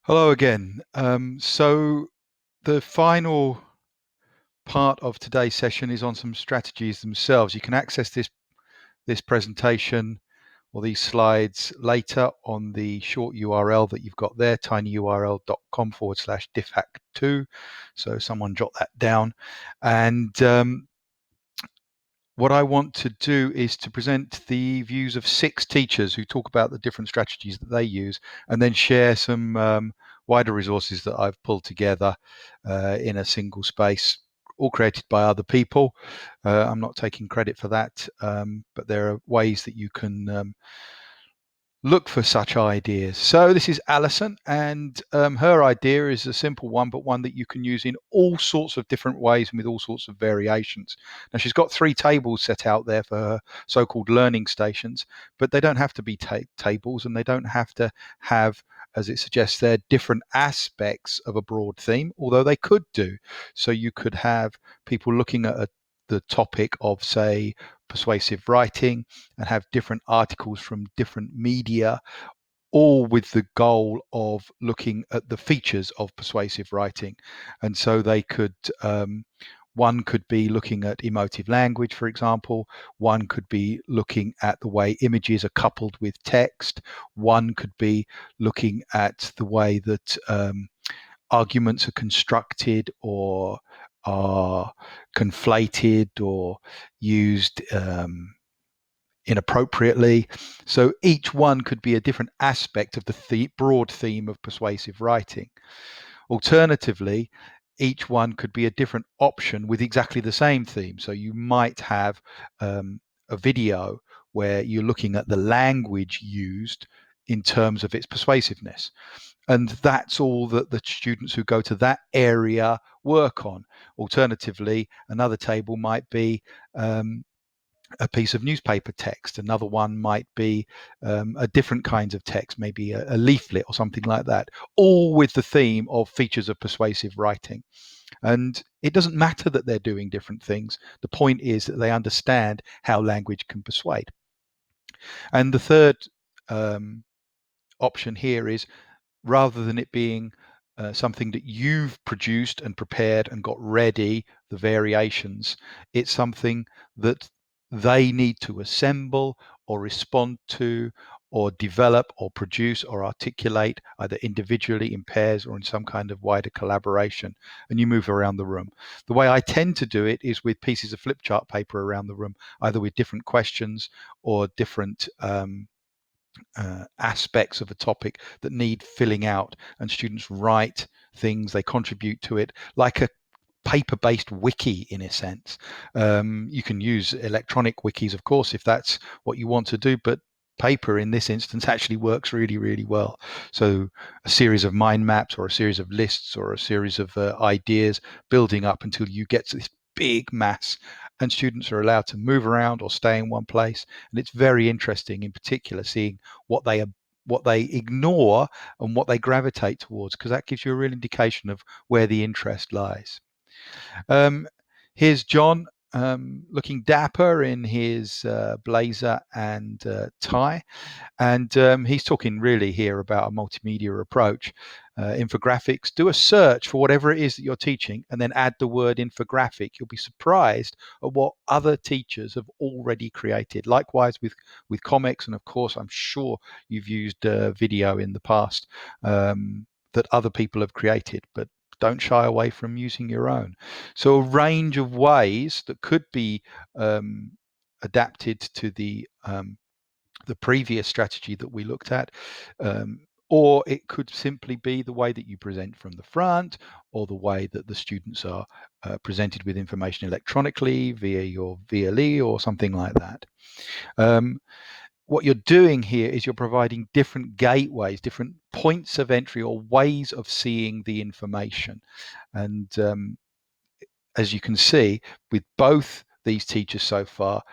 Hello again. So the final part of today's session is on some strategies themselves. You can access this presentation or these slides later on the short URL that you've got there, tinyurl.com/diffhack2. So someone jot that down. And what I want to do is to present the views of 6 teachers who talk about the different strategies that they use, and then share some wider resources that I've pulled together in a single space, all created by other people. I'm not taking credit for that, but there are ways that you can look for such ideas. So this is Alison, and her idea is a simple one, but one that you can use in all sorts of different ways and with all sorts of variations. Now, she's got 3 tables set out there for her so-called learning stations, but they don't have to be tables, and they don't have to have, as it suggests there, different aspects of a broad theme, although they could do. So you could have people looking at the topic of, say, persuasive writing, and have different articles from different media, all with the goal of looking at the features of persuasive writing. And so they could, one could be looking at emotive language, for example. One could be looking at the way images are coupled with text. One could be looking at the way that arguments are constructed or are conflated or used inappropriately. So each one could be a different aspect of the broad theme of persuasive writing. Alternatively, each one could be a different option with exactly the same theme. So you might have a video where you're looking at the language used in terms of its persuasiveness. And that's all that the students who go to that area work on. Alternatively, another table might be a piece of newspaper text. Another one might be a different kinds of text, maybe a leaflet or something like that, all with the theme of features of persuasive writing. And it doesn't matter that they're doing different things. The point is that they understand how language can persuade. And the third um, option here is, rather than it being something that you've produced and prepared and got ready, the variations, it's something that they need to assemble or respond to or develop or produce or articulate, either individually in pairs or in some kind of wider collaboration, and you move around the room. The way I tend to do it is with pieces of flip chart paper around the room, either with different questions or different aspects of a topic that need filling out, and students write things, they contribute to it like a paper-based wiki in a sense. You can use electronic wikis, of course, if that's what you want to do, but paper in this instance actually works really, really well. So a series of mind maps or a series of lists or a series of ideas building up until you get to this big mass, and students are allowed to move around or stay in one place. And it's very interesting, in particular, seeing what they ignore and what they gravitate towards, because that gives you a real indication of where the interest lies. Um, Here's John, looking dapper in his blazer and tie. And he's talking really here about a multimedia approach. Infographics, do a search for whatever it is that you're teaching and then add the word infographic. You'll be surprised at what other teachers have already created. Likewise with comics, and of course, I'm sure you've used video in the past that other people have created, but don't shy away from using your own. So a range of ways that could be adapted to the previous strategy that we looked at, or it could simply be the way that you present from the front, or the way that the students are presented with information electronically via your VLE or something like that. What you're doing here is you're providing different gateways, different points of entry or ways of seeing the information. And as you can see, with both these teachers so far,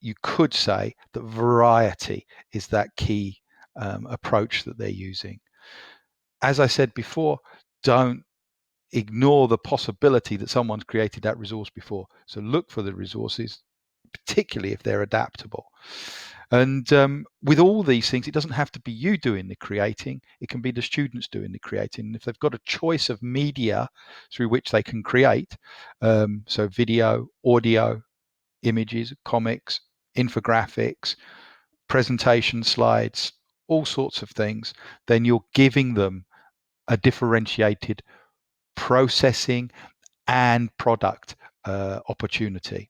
you could say that variety is that key approach that they're using. As I said before, don't ignore the possibility that someone's created that resource before. So look for the resources, particularly if they're adaptable. And with all these things, it doesn't have to be you doing the creating. It can be the students doing the creating. And if they've got a choice of media through which they can create, so video, audio, images, comics, infographics, presentation slides, all sorts of things, then you're giving them a differentiated processing and product opportunity.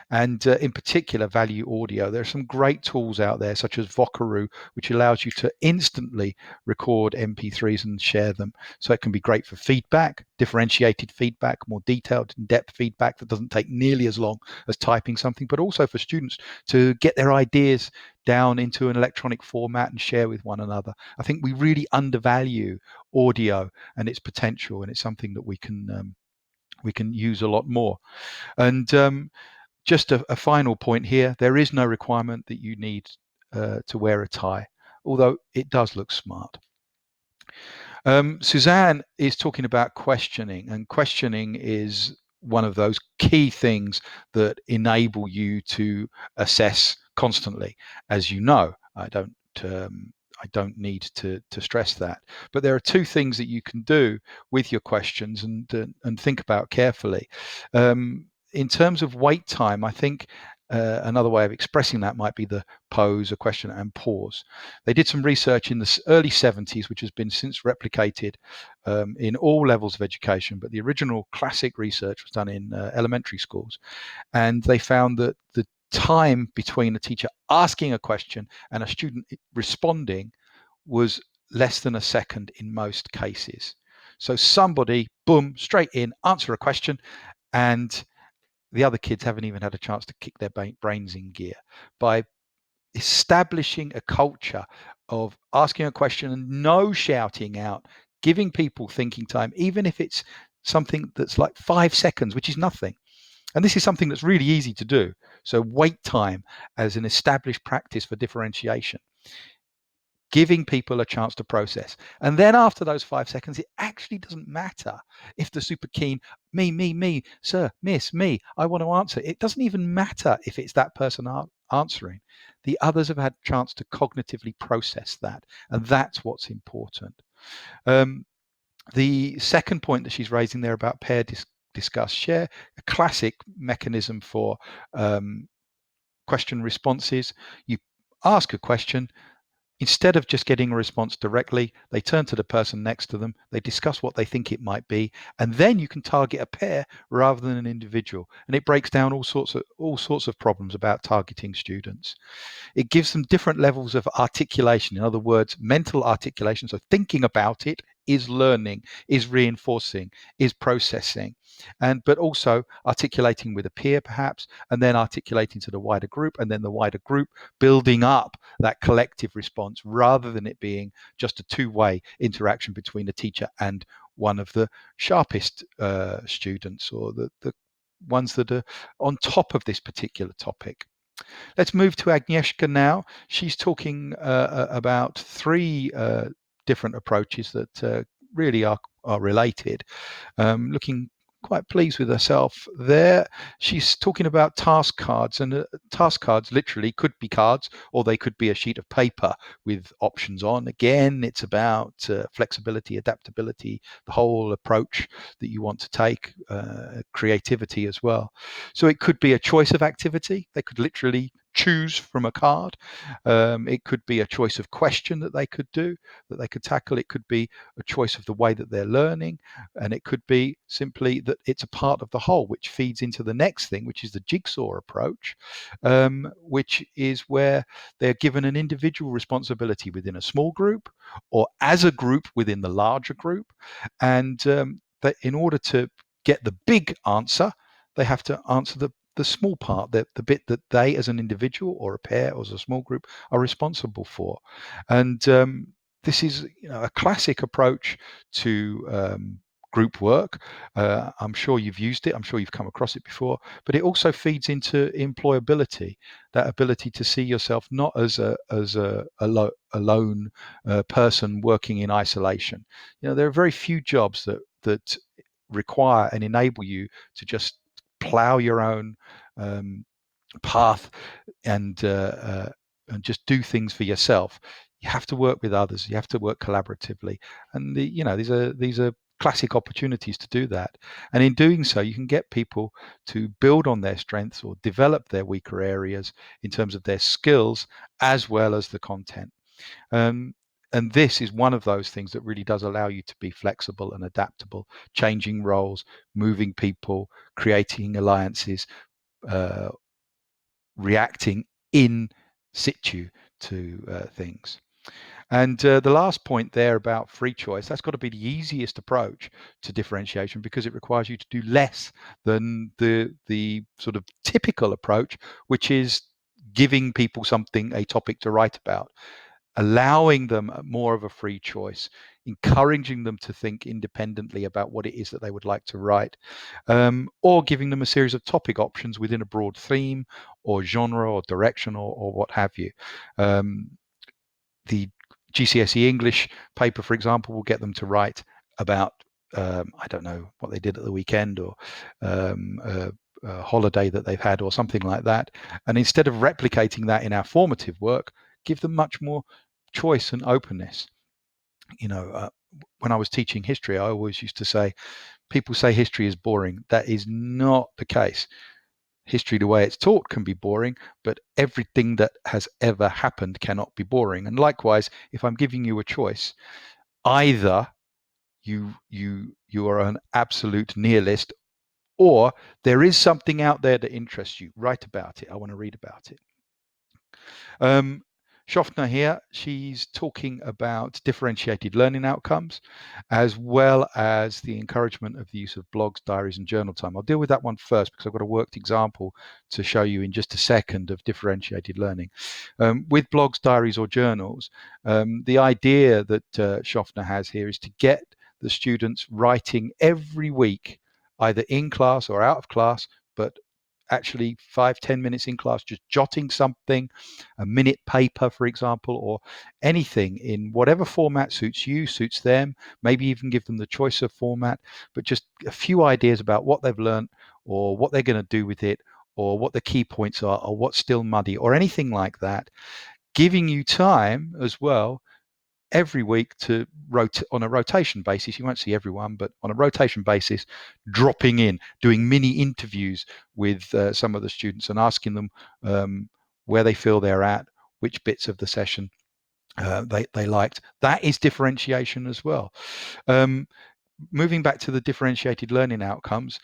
And in particular, value audio. There are some great tools out there, such as Vocaroo, which allows you to instantly record MP3s and share them. So it can be great for feedback, differentiated feedback, more detailed, in-depth feedback that doesn't take nearly as long as typing something, but also for students to get their ideas down into an electronic format and share with one another. I think we really undervalue audio and its potential, and it's something that we can use a lot more. And just a final point here, there is no requirement that you need to wear a tie, although it does look smart. Suzanne is talking about questioning, and questioning is one of those key things that enable you to assess constantly. As you know, I don't need to stress that. But there are two things that you can do with your questions and think about carefully. In terms of wait time, I think another way of expressing that might be the pose a question and pause. They did some research in the early 70s, which has been since replicated in all levels of education, but the original classic research was done in elementary schools. And they found that the time between a teacher asking a question and a student responding was less than a second in most cases. So somebody, boom, straight in, answer a question, and the other kids haven't even had a chance to kick their brains in gear. By establishing a culture of asking a question and no shouting out, giving people thinking time, even if it's something that's like 5 seconds, which is nothing. And this is something that's really easy to do. So wait time as an established practice for differentiation, giving people a chance to process. And then after those 5 seconds, it actually doesn't matter if they're super keen, me, sir, miss, me, I want to answer. It doesn't even matter if it's that person answering. The others have had a chance to cognitively process that. And that's what's important. The second point that she's raising there about pair discuss share, a classic mechanism for question responses. You ask a question. Instead of just getting a response directly, they turn to the person next to them, they discuss what they think it might be, and then you can target a pair rather than an individual. And it breaks down all sorts of problems about targeting students. It gives them different levels of articulation. In other words, mental articulation. So thinking about it is learning, is reinforcing, is processing, but also articulating with a peer perhaps, and then articulating to the wider group, and then the wider group building up that collective response rather than it being just a two-way interaction between the teacher and one of the sharpest students, or the ones that are on top of this particular topic. Let's move to Agnieszka now. She's talking about three different approaches that really are related. Looking quite pleased with herself there. She's talking about task cards, and task cards literally could be cards, or they could be a sheet of paper with options on. Again, it's about flexibility, adaptability, the whole approach that you want to take, creativity as well. So it could be a choice of activity. They could literally choose from a card. It could be a choice of question that they could do, that they could tackle. It could be a choice of the way that they're learning, and it could be simply that it's a part of the whole, which feeds into the next thing, which is the jigsaw approach, which is where they're given an individual responsibility within a small group or as a group within the larger group, and that in order to get the big answer, they have to answer the small part, the bit that they as an individual or a pair or as a small group are responsible for. And this is a classic approach to group work. I'm sure you've used it. I'm sure you've come across it before, but it also feeds into employability, that ability to see yourself not as a lone person working in isolation. There are very few jobs that require and enable you to just plow your own path and and just do things for yourself. You have to work with others. You have to work collaboratively, and these are classic opportunities to do that. And in doing so, you can get people to build on their strengths or develop their weaker areas in terms of their skills as well as the content. Um, and this is one of those things that really does allow you to be flexible and adaptable, changing roles, moving people, creating alliances, uh, reacting in situ to things. And the last point there about free choice, that's got to be the easiest approach to differentiation because it requires you to do less than the sort of typical approach, which is giving people something, a topic to write about, allowing them more of a free choice, encouraging them to think independently about what it is that they would like to write, or giving them a series of topic options within a broad theme or genre or direction or what have you. The GCSE English paper, for example, will get them to write about, I don't know, what they did at the weekend or a holiday that they've had or something like that. And instead of replicating that in our formative work, give them much more choice and openness. When I was teaching history, I always used to say, people say history is boring. That is not the case. History, the way it's taught, can be boring, but everything that has ever happened cannot be boring. And likewise, if I'm giving you a choice, either you are an absolute nihilist, or there is something out there that interests you. Write about it. I want to read about it. Shofna here, she's talking about differentiated learning outcomes, as well as the encouragement of the use of blogs, diaries, and journal time. I'll deal with that one first because I've got a worked example to show you in just a second of differentiated learning. With blogs, diaries, or journals, the idea that Shofna has here is to get the students writing every week, either in class or out of class, but actually 5-10 minutes in class, just jotting something, a minute paper, for example, or anything in whatever format suits you, suits them. Maybe even give them the choice of format, but just a few ideas about what they've learned or what they're going to do with it, or what the key points are, or what's still muddy, or anything like that. Giving you time as well every week to on a rotation basis. You won't see everyone, but on a rotation basis, dropping in, doing mini interviews with some of the students and asking them where they feel they're at, which bits of the session they liked. That is differentiation as well. Moving back to the differentiated learning outcomes,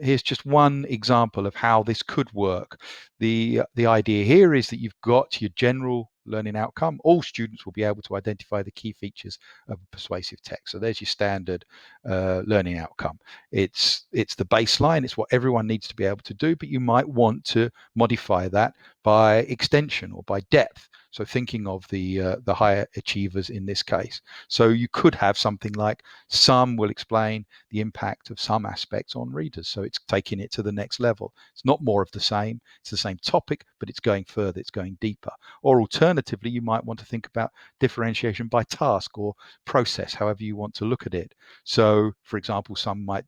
here's just one example of how this could work. The idea here is that you've got your general learning outcome. All students will be able to identify the key features of persuasive text. So there's your standard learning outcome. It's the baseline. It's what everyone needs to be able to do, but you might want to modify that by extension or by depth. So thinking of the higher achievers in this case. So you could have something like, some will explain the impact of some aspects on readers. So it's taking it to the next level. It's not more of the same. It's the same topic, but it's going further. It's going deeper. Or alternatively, you might want to think about differentiation by task or process, however you want to look at it. So, for example, some might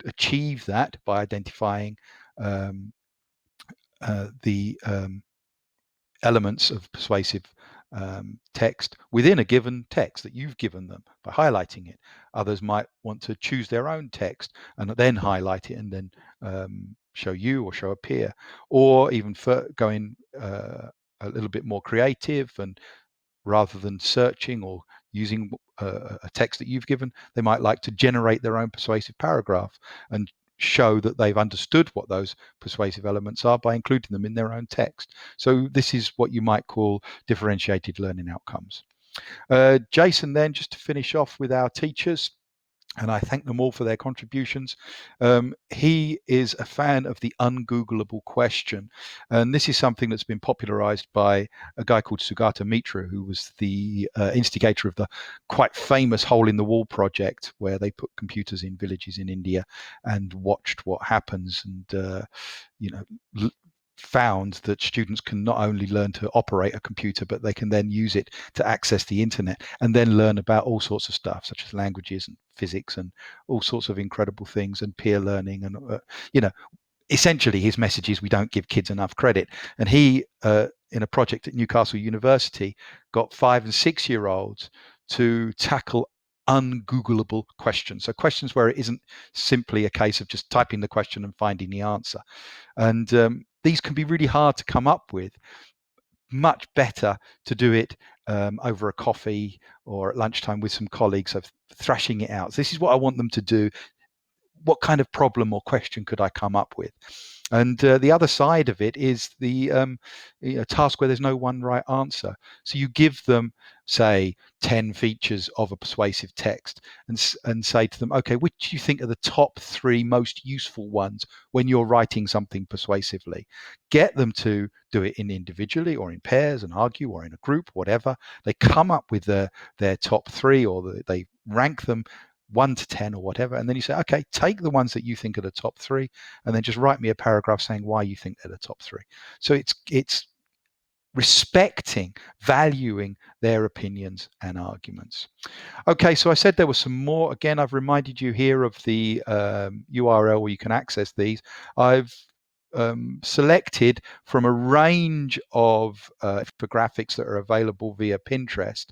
achieve that by identifying the elements of persuasive text within a given text that you've given them by highlighting it. Others might want to choose their own text and then highlight it and then show you or show a peer, or even going a little bit more creative, and rather than searching or using a text that you've given, they might like to generate their own persuasive paragraph and show that they've understood what those persuasive elements are by including them in their own text. So this is what you might call differentiated learning outcomes. Jason, then, just to finish off with our teachers, and I thank them all for their contributions. He is a fan of the ungoogleable question. And this is something that's been popularized by a guy called Sugata Mitra, who was the instigator of the quite famous Hole in the Wall project, where they put computers in villages in India and watched what happens, and found that students can not only learn to operate a computer, but they can then use it to access the internet and then learn about all sorts of stuff, such as languages and physics and all sorts of incredible things, and peer learning. And essentially his message is we don't give kids enough credit. And he, in a project at Newcastle University, got 5 and 6 year olds to tackle ungoogleable questions. So questions where it isn't simply a case of just typing the question and finding the answer. And these can be really hard to come up with. Much better to do it over a coffee or at lunchtime with some colleagues, of thrashing it out. So this is what I want them to do. What kind of problem or question could I come up with? And the other side of it is the task where there's no one right answer. So you give them, say, 10 features of a persuasive text and say to them, okay, which do you think are the top 3 most useful ones when you're writing something persuasively? Get them to do it in individually or in pairs and argue, or in a group, whatever. They come up with their top 3, or they rank them 1 to 10 or whatever, and then you say, okay, take the ones that you think are the top 3 and then just write me a paragraph saying why you think they're the top 3. So it's respecting, valuing their opinions and arguments. Okay, so I said there was some more. Again, I've reminded you here of the URL where you can access these. I've selected from a range of infographics that are available via Pinterest,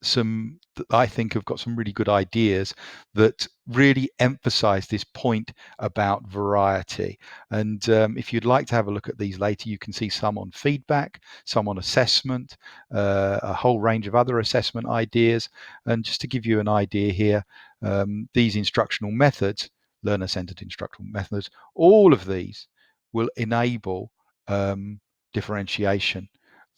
some that I think have got some really good ideas that really emphasize this point about variety. And if you'd like to have a look at these later, you can see some on feedback, some on assessment, a whole range of other assessment ideas. And just to give you an idea here, these instructional methods, learner-centered instructional methods, all of these will enable differentiation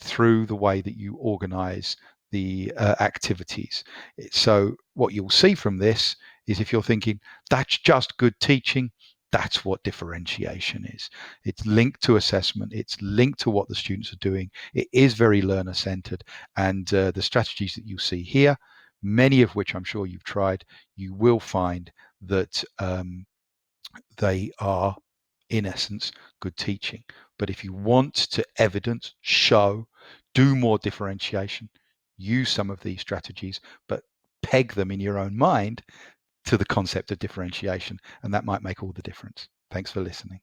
through the way that you organize the activities. So what you'll see from this is, if you're thinking that's just good teaching, that's what differentiation is. It's linked to assessment. It's linked to what the students are doing. It is very learner centered. And the strategies that you see here, many of which I'm sure you've tried, you will find that they are, in essence, good teaching. But if you want to evidence, show, do more differentiation, use some of these strategies, but peg them in your own mind to the concept of differentiation, and that might make all the difference. Thanks for listening.